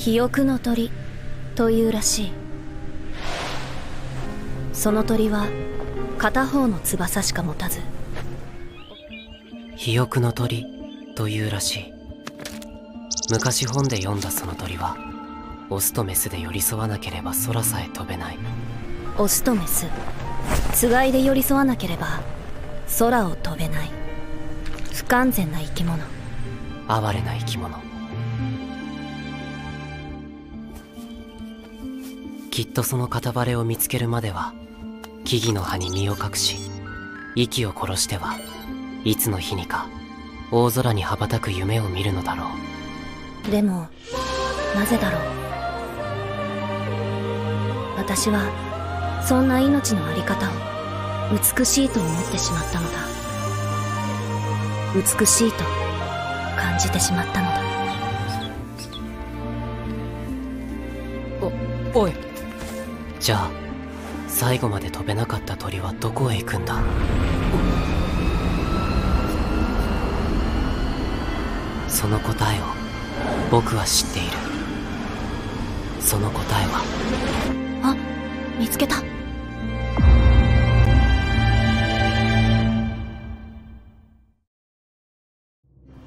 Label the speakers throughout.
Speaker 1: 肥沃の鳥というらしい。その鳥は片方の翼しか持たず。
Speaker 2: 肥沃の鳥というらしい。昔本で読んだその鳥はオスとメスで寄り添わなければ空さえ飛べない。
Speaker 1: オスとメス、つがいで寄り添わなければ空を飛べない不完全な生き物。
Speaker 2: 哀れな生き物。きっとその片割れを見つけるまでは木々の葉に身を隠し、息を殺してはいつの日にか大空に羽ばたく夢を見るのだろ
Speaker 1: う。でもなぜだろう。私はそんな命のあり方を美しいと思ってしまったのだ。美しいと感じてしまったのだ。
Speaker 2: おい。じゃあ最後まで飛べなかった鳥はどこへ行くんだ。その答えを僕は知っている。その答えは、
Speaker 1: あ、見つけた。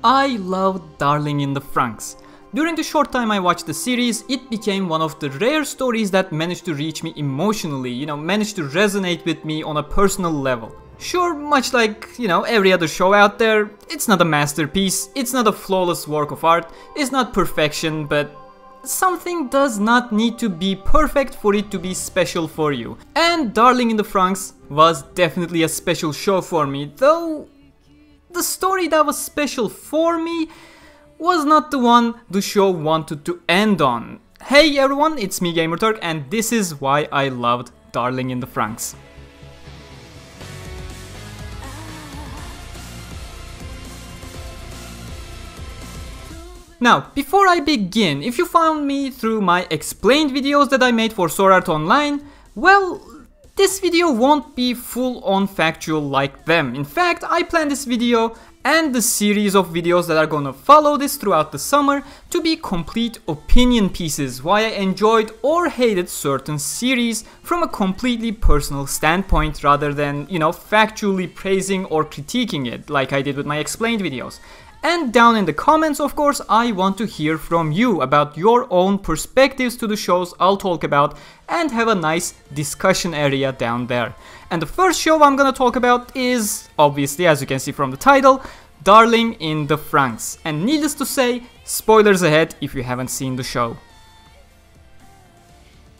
Speaker 3: I love Darling in the Franxx. During the short time I watched the series, it became one of the rare stories that managed to reach me emotionally, managed to resonate with me on a personal level. Sure, much like, every other show out there, it's not a masterpiece, it's not a flawless work of art, it's not perfection, but something does not need to be perfect for it to be special for you. And Darling in the Franxx was definitely a special show for me, though the story that was special for me was not the one the show wanted to end on. Hey everyone, it's me Gamerturk, and this is why I loved Darling in the Franxx. Now, before I begin, if you found me through my explained videos that I made for Sword Art Online, well, this video won't be full-on factual like them. In fact, I planned this video and the series of videos that are gonna follow this throughout the summer to be complete opinion pieces, why I enjoyed or hated certain series from a completely personal standpoint rather than, factually praising or critiquing it like I did with my explained videos. And down in the comments, of course, I want to hear from you about your own perspectives to the shows I'll talk about and have a nice discussion area down there. And the first show I'm gonna talk about is, obviously, as you can see from the title, Darling in the Franxx. And needless to say, spoilers ahead if you haven't seen the show.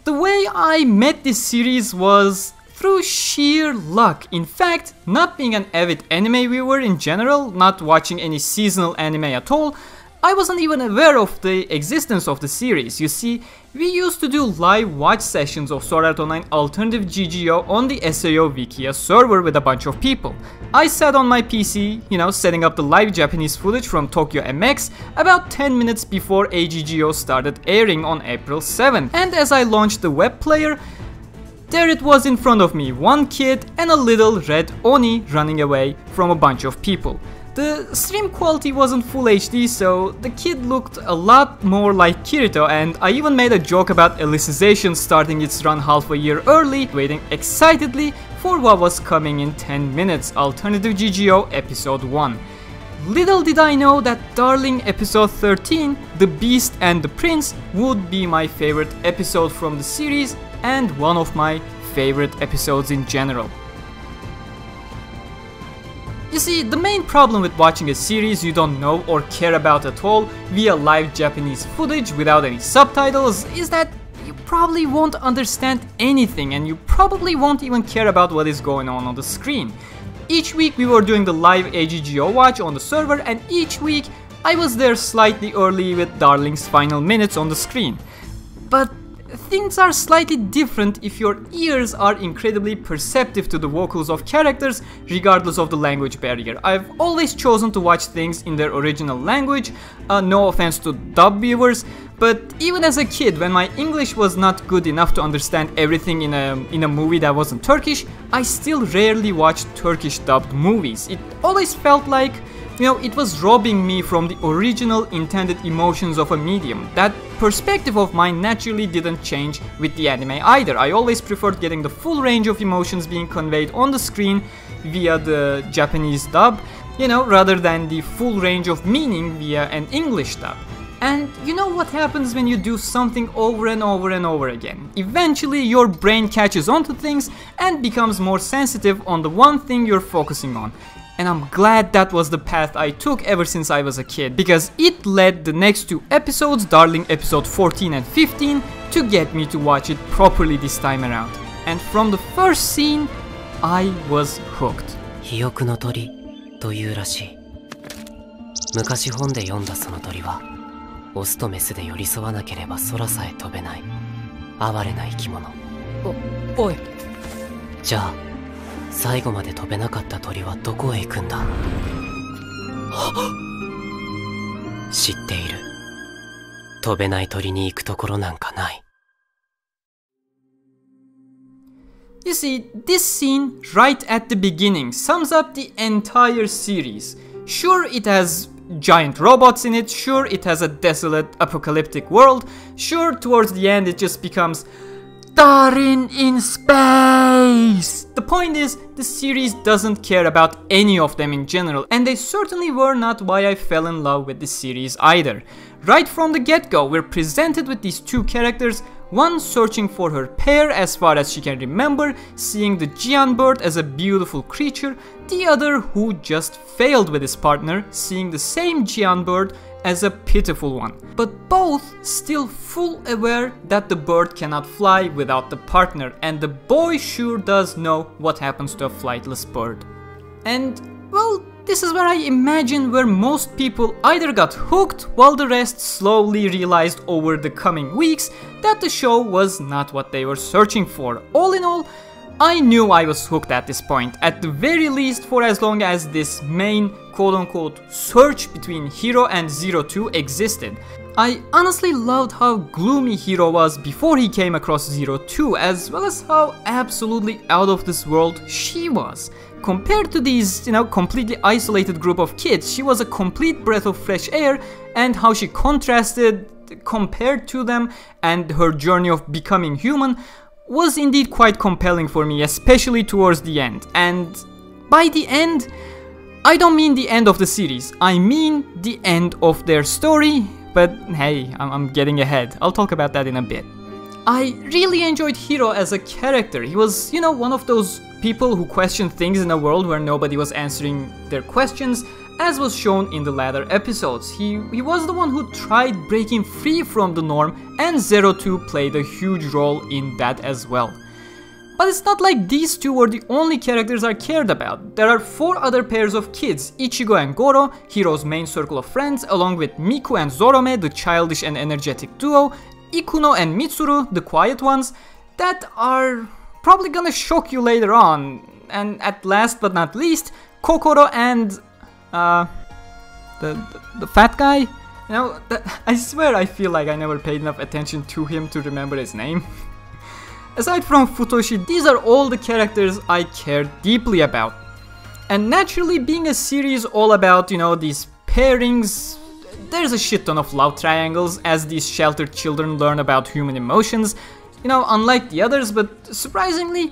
Speaker 3: The way I met this series was through sheer luck. In fact, not being an avid anime viewer in general, not watching any seasonal anime at all, I wasn't even aware of the existence of the series. You see, we used to do live watch sessions of Sword Art Online Alternative GGO on the SAO Wikia server with a bunch of people. I sat on my PC, setting up the live Japanese footage from Tokyo MX about 10 minutes before AGGO started airing on April 7. And as I launched the web player, there it was in front of me, one kid and a little red Oni running away from a bunch of people. The stream quality wasn't full HD, so the kid looked a lot more like Kirito, and I even made a joke about Alicization starting its run half a year early, waiting excitedly for what was coming in 10 minutes, Alternative GGO Episode 1. Little did I know that Darling Episode 13, The Beast and the Prince, would be my favorite episode from the series and one of my favorite episodes in general. You see, the main problem with watching a series you don't know or care about at all via live Japanese footage without any subtitles is that you probably won't understand anything and you probably won't even care about what is going on the screen. Each week we were doing the live AGGO watch on the server, and each week I was there slightly early with Darling's final minutes on the screen. But things are slightly different if your ears are incredibly perceptive to the vocals of characters regardless of the language barrier. I've always chosen to watch things in their original language, no offense to dub viewers, but even as a kid when my English was not good enough to understand everything in a movie that wasn't Turkish, I still rarely watched Turkish dubbed movies. It always felt like it was robbing me from the original intended emotions of a medium. That perspective of mine naturally didn't change with the anime either. I always preferred getting the full range of emotions being conveyed on the screen via the Japanese dub, rather than the full range of meaning via an English dub. And you know what happens when you do something over and over and over again? Eventually your brain catches onto things and becomes more sensitive on the one thing you're focusing on. And I'm glad that was the path I took ever since I was a kid, because it led the next two episodes, Darling episode 14 and 15, to get me to watch it properly this time around. And from the first scene, I was hooked.
Speaker 2: 肥沃の鳥というらしい。昔本で読んだその鳥は、オスとメスで寄り添わなければ空さえ飛べない哀れな生き物。
Speaker 3: おい。
Speaker 2: じゃあ最後まで飛べなかった鳥はどこへ行くんだ？知っている。飛べない鳥に行くところなんかない。
Speaker 3: You see, this scene right at the beginning sums up the entire series. Sure, it has giant robots in it, sure it has a desolate apocalyptic world, sure towards the end it just becomes Darin in space! The point is, the series doesn't care about any of them in general, and they certainly were not why I fell in love with the series either. Right from the get-go, we're presented with these two characters, one searching for her pair as far as she can remember, seeing the Jian Bird as a beautiful creature, the other who just failed with his partner, seeing the same Jian Bird as a pitiful one. But both still full aware that the bird cannot fly without the partner, and the boy sure does know what happens to a flightless bird. And, well, this is where I imagine where most people either got hooked while the rest slowly realized over the coming weeks that the show was not what they were searching for. All in all, I knew I was hooked at this point, at the very least for as long as this main quote-unquote search between Hiro and Zero Two existed. I honestly loved how gloomy Hiro was before he came across Zero Two, as well as how absolutely out of this world she was. Compared to these, completely isolated group of kids, she was a complete breath of fresh air, and how she contrasted compared to them and her journey of becoming human was indeed quite compelling for me, especially towards the end. And by the end, I don't mean the end of the series, I mean the end of their story, but hey, I'm getting ahead. I'll talk about that in a bit. I really enjoyed Hiro as a character. He was, one of those people who question things in a world where nobody was answering their questions, as was shown in the latter episodes. He was the one who tried breaking free from the norm, and Zero Two played a huge role in that as well. But it's not like these two were the only characters I cared about. There are 4 other pairs of kids, Ichigo and Goro, Hiro's main circle of friends, along with Miku and Zorome, the childish and energetic duo, Ikuno and Mitsuru, the quiet ones, that are probably gonna shock you later on. And at last but not least, Kokoro and the fat guy. I swear I feel like I never paid enough attention to him to remember his name. Aside from Futoshi, these are all the characters I cared deeply about. And naturally, being a series all about, these pairings, there's a shit ton of love triangles as these sheltered children learn about human emotions. Unlike the others, but surprisingly,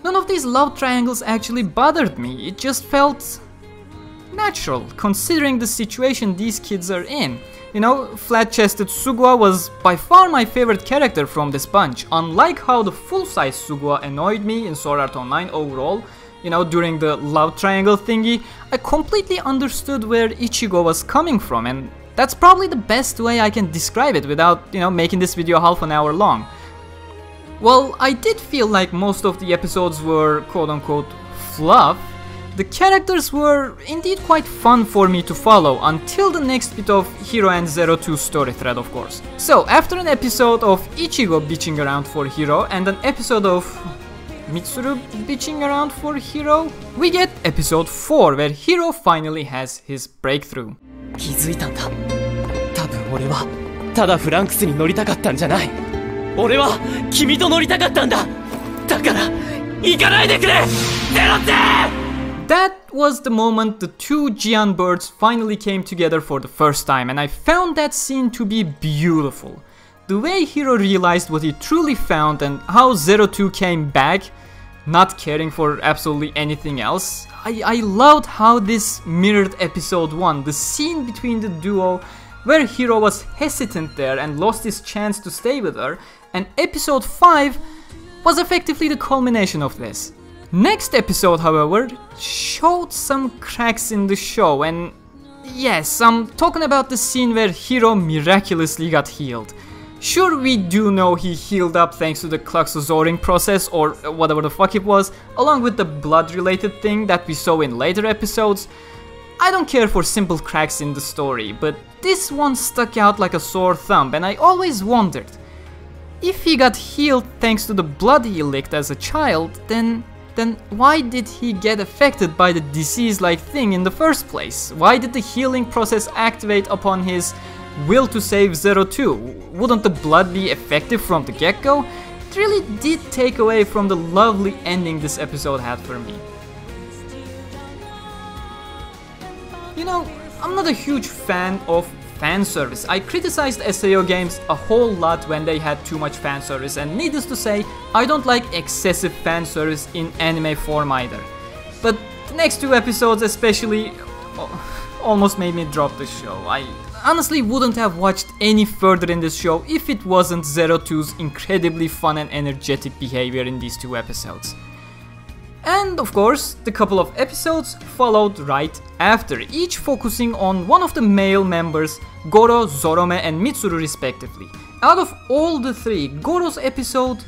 Speaker 3: none of these love triangles actually bothered me. It just felt natural, considering the situation these kids are in. Flat-chested Sugua was by far my favorite character from this bunch. Unlike how the full-size Sugua annoyed me in Sword Art Online overall, during the love triangle thingy, I completely understood where Ichigo was coming from, and that's probably the best way I can describe it without, making this video half an hour long. While I did feel like most of the episodes were quote-unquote fluff, the characters were indeed quite fun for me to follow until the next bit of Hiro and Zero Two story thread, of course. So, after an episode of Ichigo bitching around for Hiro and an episode of Mitsuru bitching around for Hiro, we get episode 4 where Hiro finally has his breakthrough.
Speaker 4: 気づいたんだ。多分俺はただフランクスに乗りたかったんじゃない。俺は君と乗りたかったんだ。だから行かないでくれ。ゼロツー
Speaker 3: That was the moment the two Jian Birds finally came together for the first time, and I found that scene to be beautiful. The way Hiro realized what he truly found and how Zero Two came back, not caring for absolutely anything else. I loved how this mirrored episode 1, the scene between the duo where Hiro was hesitant there and lost his chance to stay with her, and episode 5 was effectively the culmination of this. Next episode, however, showed some cracks in the show, and yes, I'm talking about the scene where Hiro miraculously got healed. Sure, we do know he healed up thanks to the Zorome process or whatever the fuck it was, along with the blood related thing that we saw in later episodes. I don't care for simple cracks in the story, but this one stuck out like a sore thumb, and I always wondered, if he got healed thanks to the blood he licked as a child, then why did he get affected by the disease-like thing in the first place? Why did the healing process activate upon his will to save Zero Two? Wouldn't the blood be effective from the get-go? It really did take away from the lovely ending this episode had for me. You know, I'm not a huge fan of fan service. I criticized SAO games a whole lot when they had too much fan service, and needless to say, I don't like excessive fan service in anime form either. But the next two episodes especially almost made me drop the show. I honestly wouldn't have watched any further in this show if it wasn't Zero Two's incredibly fun and energetic behavior in these two episodes. And of course, the couple of episodes followed right after, each focusing on one of the male members, Goro, Zorome and Mitsuru respectively. Out of all the three, Goro's episode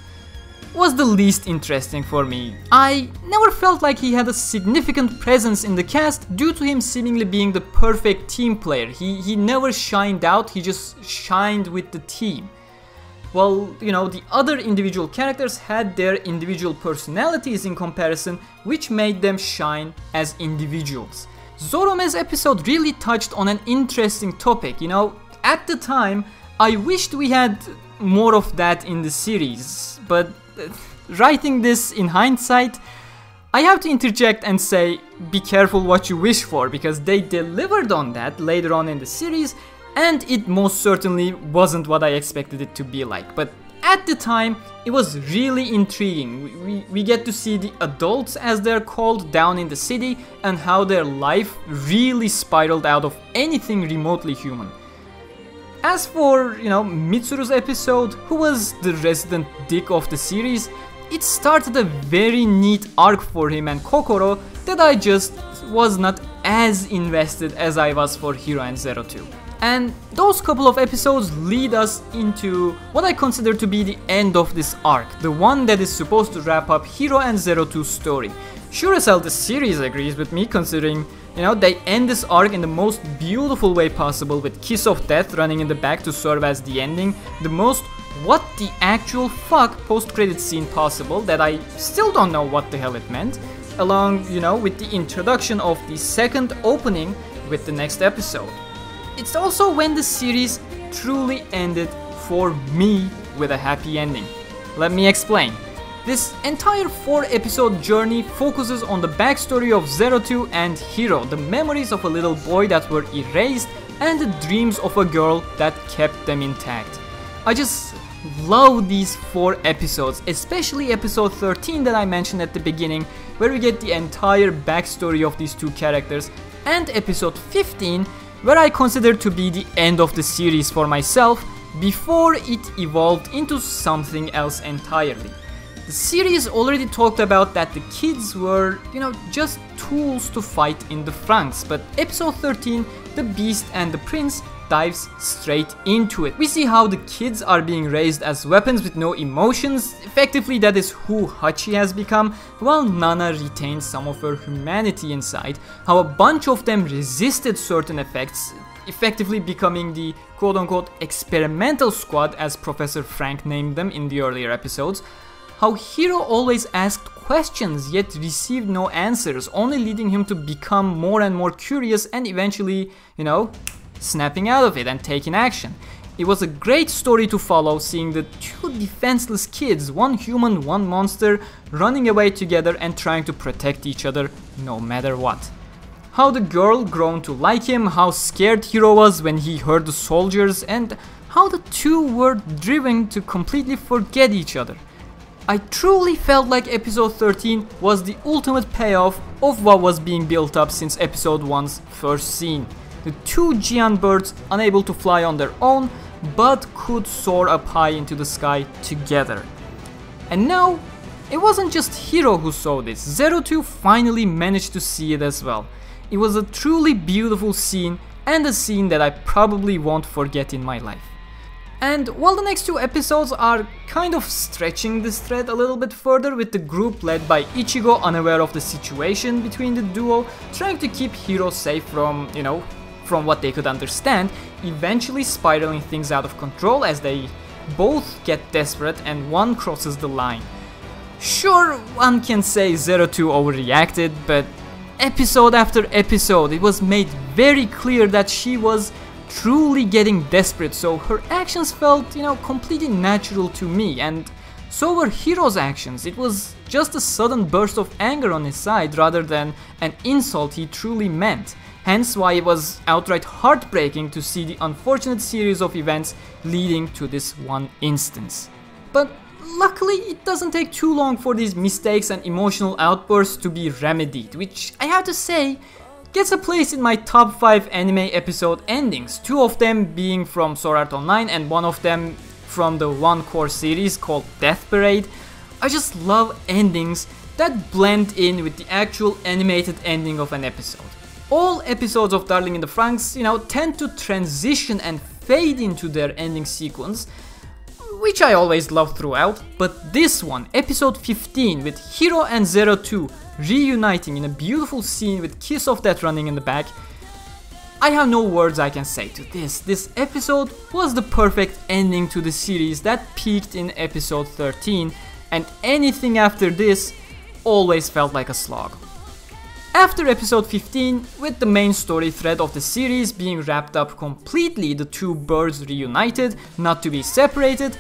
Speaker 3: was the least interesting for me. I never felt like he had a significant presence in the cast due to him seemingly being the perfect team player. He never shined out, he just shined with the team. Well, you know, the other individual characters had their individual personalities in comparison, which made them shine as individuals. Zorome's episode really touched on an interesting topic. You know, at the time, I wished we had more of that in the series, but writing this in hindsight, I have to interject and say, be careful what you wish for, because they delivered on that later on in the series, and it most certainly wasn't what I expected it to be like. But at the time, it was really intriguing. We get to see the adults, as they're called, down in the city, and how their life really spiraled out of anything remotely human. As for, you know, Mitsuru's episode, who was the resident dick of the series, it started a very neat arc for him and Kokoro that I just was not as invested as I was for Hiro and Zero Two. And those couple of episodes lead us into what I consider to be the end of this arc, the one that is supposed to wrap up Hiro and Zero Two's story. Sure as hell the series agrees with me, considering, you know, they end this arc in the most beautiful way possible, with Kiss of Death running in the back to serve as the ending, the most what the actual fuck post-credit scene possible that I still don't know what the hell it meant, along, you know, with the introduction of the second opening with the next episode. It's also when the series truly ended for me with a happy ending. Let me explain. This entire 4-episode journey focuses on the backstory of Zero Two and Hiro, the memories of a little boy that were erased and the dreams of a girl that kept them intact. I just love these 4 episodes, especially episode 13 that I mentioned at the beginning, where we get the entire backstory of these two characters, and episode 15, where I consider to be the end of the series for myself, before it evolved into something else entirely. The series already talked about that the kids were, you know, just tools to fight in the FranXX, but episode 13, The Beast and the Prince, dives straight into it. We see how the kids are being raised as weapons with no emotions. Effectively, that is who Hachi has become, while Nana retains some of her humanity inside. How a bunch of them resisted certain effects, effectively becoming the quote-unquote experimental squad, as Professor Frank named them in the earlier episodes. How Hiro always asked questions yet received no answers, only leading him to become more and more curious and eventually, you know, snapping out of it and taking action. It was a great story to follow, seeing the two defenseless kids, one human, one monster, running away together and trying to protect each other no matter what. How the girl grown to like him, how scared Hiro was when he heard the soldiers, and how the two were driven to completely forget each other. I truly felt like episode 13 was the ultimate payoff of what was being built up since episode 1's first scene. The two Jian Birds unable to fly on their own, but could soar up high into the sky together. And now, it wasn't just Hiro who saw this, Zero Two finally managed to see it as well. It was a truly beautiful scene, and a scene that I probably won't forget in my life. And while the next two episodes are kind of stretching this thread a little bit further, with the group led by Ichigo unaware of the situation between the duo, trying to keep Hiro safe from, from what they could understand, eventually spiraling things out of control as they both get desperate and one crosses the line. Sure, one can say Zero Two overreacted, but episode after episode it was made very clear that she was truly getting desperate, so her actions felt, completely natural to me, and so were Hiro's actions. It was just a sudden burst of anger on his side rather than an insult he truly meant. Hence why it was outright heartbreaking to see the unfortunate series of events leading to this one instance. But luckily, it doesn't take too long for these mistakes and emotional outbursts to be remedied, which I have to say gets a place in my top 5 anime episode endings, 2 of them being from Sword Art Online and 1 of them from the one core series called Death Parade. I just love endings that blend in with the actual animated ending of an episode. All episodes of Darling in the Franxx, tend to transition and fade into their ending sequence, which I always love throughout, but this one, episode 15, with Hiro and Zero Two reuniting in a beautiful scene with Kiss of Death running in the back, I have no words I can say to this. This episode was the perfect ending to the series that peaked in episode 13, and anything after this always felt like a slog. After episode 15, with the main story thread of the series being wrapped up completely, the two birds reunited, not to be separated,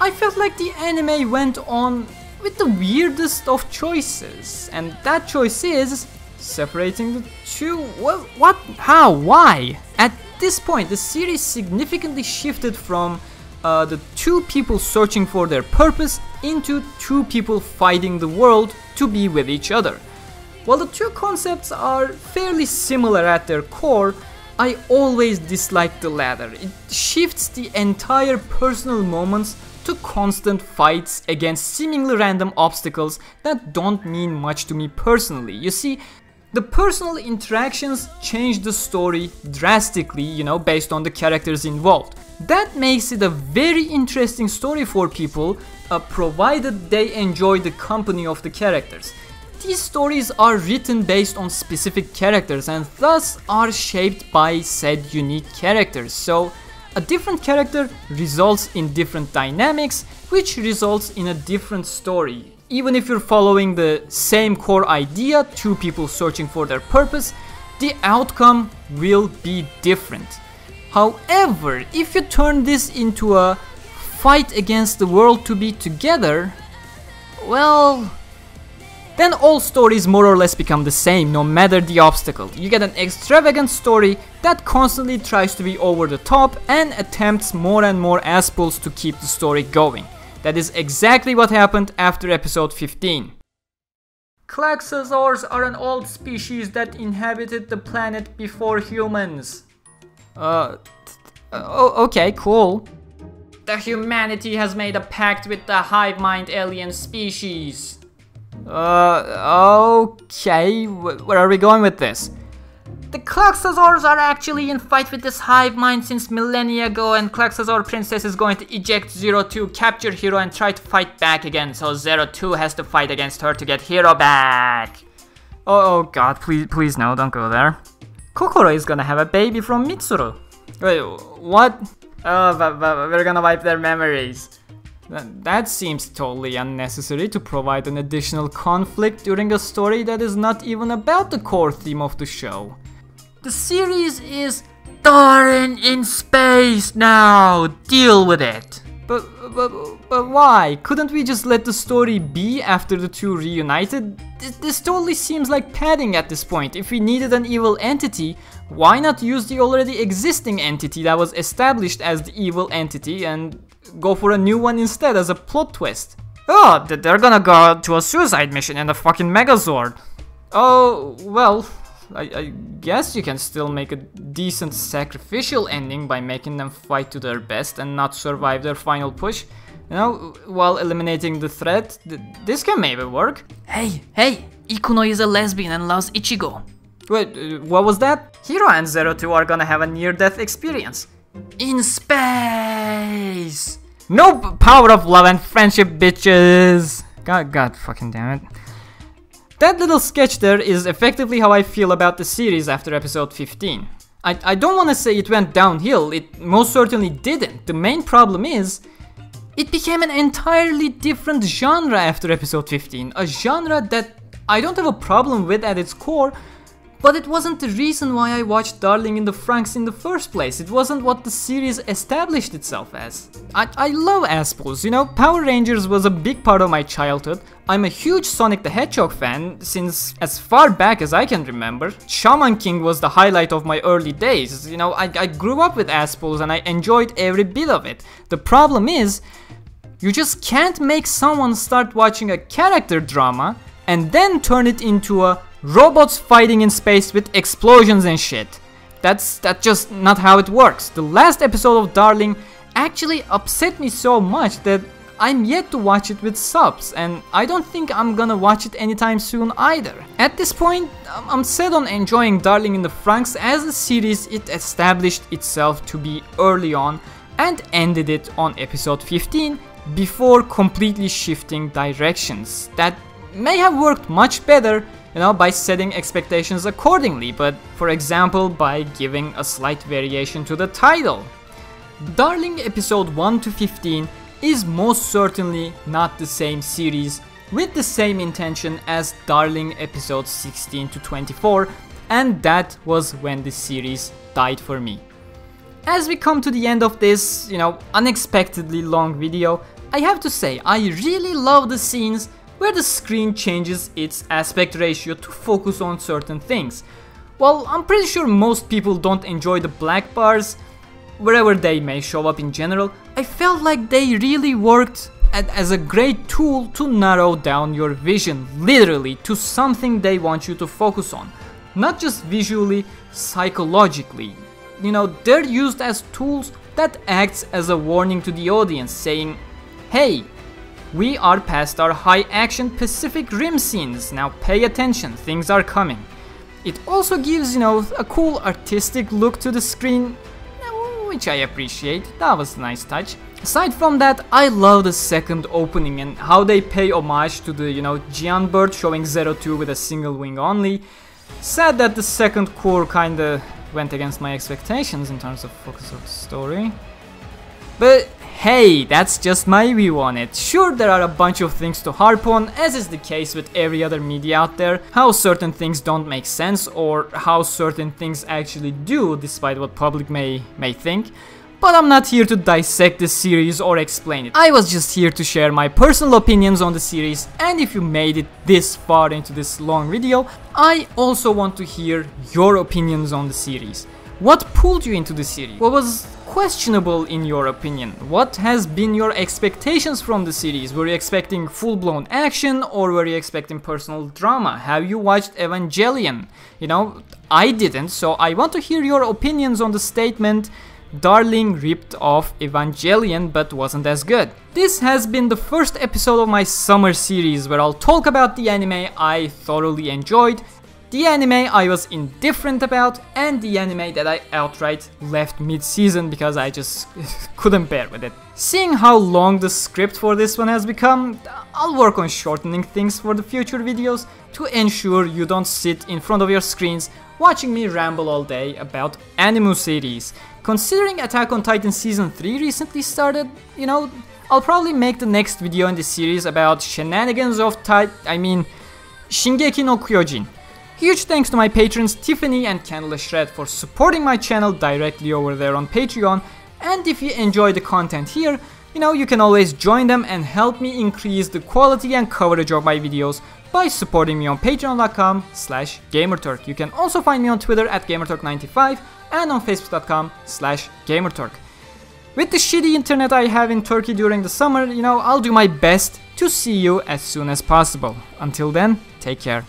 Speaker 3: I felt like the anime went on with the weirdest of choices, and that choice is separating the two. What? How? Why? At this point, the series significantly shifted from the two people searching for their purpose into two people fighting the world to be with each other. While the two concepts are fairly similar at their core, I always dislike the latter. It shifts the entire personal moments to constant fights against seemingly random obstacles that don't mean much to me personally. You see, the personal interactions change the story drastically, based on the characters involved. That makes it a very interesting story for people, provided they enjoy the company of the characters. These stories are written based on specific characters and thus are shaped by said unique characters, so a different character results in different dynamics, which results in a different story. Even if you're following the same core idea, two people searching for their purpose, the outcome will be different. However, if you turn this into a fight against the world to be together, well, then all stories more or less become the same, no matter the obstacle. You get an extravagant story that constantly tries to be over the top and attempts more and more ass-pulls to keep the story going. That is exactly what happened after episode 15. Klaxosaurs are an old species that inhabited the planet before humans. Okay, cool. The humanity has made a pact with the hive mind alien species. Okay, where are we going with this? The Klaxosaurs are actually in fight with this hive mind since millennia ago, and Klaxosaur Princess is going to eject Zero Two, capture Hiro, and try to fight back again, so Zero Two has to fight against her to get Hiro back. Oh god, please no, don't go there. Kokoro is gonna have a baby from Mitsuru. Wait, what? Oh, but we're gonna wipe their memories. That seems totally unnecessary to provide an additional conflict during a story that is not even about the core theme of the show. The series is Darling in space now! Deal with it! But why? Couldn't we just let the story be after the two reunited? This totally seems like padding at this point. If we needed an evil entity, why not use the already existing entity that was established as the evil entity and go for a new one instead as a plot twist? Oh, they're gonna go to a suicide mission in the fucking Megazord. Oh, well, I guess you can still make a decent sacrificial ending by making them fight to their best and not survive their final push. You know, while eliminating the threat. This can maybe work. Hey, Ikuno is a lesbian and loves Ichigo. Wait, what was that? Hiro and Zero Two are gonna have a near-death experience. In space! No power of love and friendship, bitches! God fucking damn it. That little sketch there is effectively how I feel about the series after episode 15. I don't want to say it went downhill, it most certainly didn't. The main problem is, it became an entirely different genre after episode 15. A genre that I don't have a problem with at its core, but it wasn't the reason why I watched Darling in the FranXX in the first place. It wasn't what the series established itself as. I love assholes, you know, Power Rangers was a big part of my childhood. I'm a huge Sonic the Hedgehog fan since as far back as I can remember. Shaman King was the highlight of my early days. You know, I grew up with assholes and I enjoyed every bit of it. The problem is, you just can't make someone start watching a character drama and then turn it into a robots fighting in space with explosions and shit. That's just not how it works. The last episode of Darling actually upset me so much that I'm yet to watch it with subs, and I don't think I'm gonna watch it anytime soon either. At this point, I'm set on enjoying Darling in the FranXX as a series it established itself to be early on and ended it on episode 15 before completely shifting directions. That may have worked much better, you know, by setting expectations accordingly, but for example by giving a slight variation to the title. Darling episode 1 to 15 is most certainly not the same series with the same intention as Darling episodes 16 to 24, and that was when the series died for me. As we come to the end of this, you know, unexpectedly long video, I have to say I really love the scenes where the screen changes its aspect ratio to focus on certain things. Well, I'm pretty sure most people don't enjoy the black bars, wherever they may show up in general. I felt like they really worked as a great tool to narrow down your vision, literally, to something they want you to focus on. Not just visually, psychologically. You know, they're used as tools that acts as a warning to the audience, saying, hey, we are past our high action Pacific Rim scenes, now pay attention, things are coming. It also gives, you know, a cool artistic look to the screen, which I appreciate. That was a nice touch. Aside from that, I love the second opening and how they pay homage to the, you know, Jian Bird showing Zero Two with a single wing only. Sad that the second core kinda went against my expectations in terms of focus of the story. But hey, that's just my view on it. Sure, there are a bunch of things to harp on, as is the case with every other media out there. How certain things don't make sense, or how certain things actually do, despite what public may think. But I'm not here to dissect the series or explain it. I was just here to share my personal opinions on the series, and if you made it this far into this long video, I also want to hear your opinions on the series. What pulled you into the series? What was questionable in your opinion? What has been your expectations from the series? Were you expecting full-blown action, or were you expecting personal drama? Have you watched Evangelion? You know, I didn't, so I want to hear your opinions on the statement, Darling ripped off Evangelion but wasn't as good. This has been the first episode of my summer series where I'll talk about the anime I thoroughly enjoyed, the anime I was indifferent about, and the anime that I outright left mid-season because I just couldn't bear with it. Seeing how long the script for this one has become, I'll work on shortening things for the future videos to ensure you don't sit in front of your screens watching me ramble all day about anime series. Considering Attack on Titan Season 3 recently started, you know, I'll probably make the next video in this series about shenanigans of Shingeki no Kyojin. Huge thanks to my patrons Tiffany and Candlelish Shred for supporting my channel directly over there on Patreon. And if you enjoy the content here, you can always join them and help me increase the quality and coverage of my videos by supporting me on patreon.com/Gamerturk. You can also find me on Twitter at Gamerturk95 and on facebook.com/Gamerturk. With the shitty internet I have in Turkey during the summer, I'll do my best to see you as soon as possible. Until then, take care.